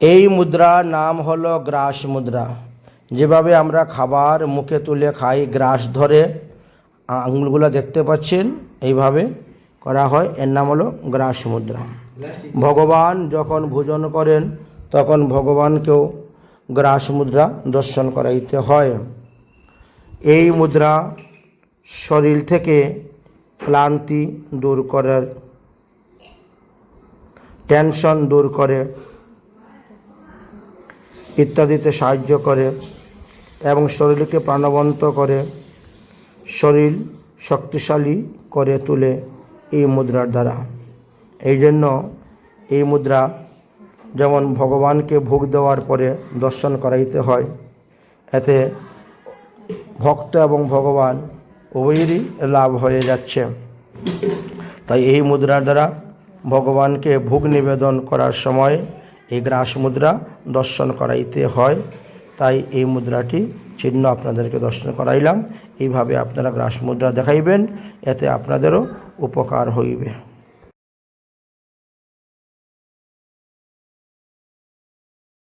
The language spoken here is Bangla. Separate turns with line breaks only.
এই মুদ্রার নাম হলো গ্রাস মুদ্রা। যেভাবে আমরা খাবার মুখে তুলে খাই, গ্রাস ধরে আঙুলগুলো দেখতে পাচ্ছেন, এইভাবে করা হয়, এর নাম হলো গ্রাস মুদ্রা। ভগবান যখন ভোজন করেন তখন ভগবানকেও গ্রাস মুদ্রা দর্শন করাইতে হয়। এই মুদ্রা শরীর থেকে ক্লান্তি দূর করার, টেনশন দূর করে ইত্যাদিতে সাহায্য করে এবং শরীরকে প্রাণবন্ত করে, শরীর শক্তিশালী করে তোলে এই মুদ্রার দ্বারা। এই জন্য এই মুদ্রা যেমন ভগবানকে ভোগ দেওয়ার পরে দর্শন করাইতে হয়, এতে ভক্ত এবং ভগবান উভয়েরই লাভ হয়ে যাচ্ছে। তাই এই মুদ্রার দ্বারা ভগবানকে ভোগ নিবেদন করার সময় এই গ্রাস মুদ্রা দর্শন করাইতে হয়। তাই এই মুদ্রাটি চিহ্ন আপনাদেরকে দর্শন করাইলাম। এইভাবে আপনারা গ্রাস মুদ্রা দেখাইবেন, এতে আপনাদেরও উপকার হইবে।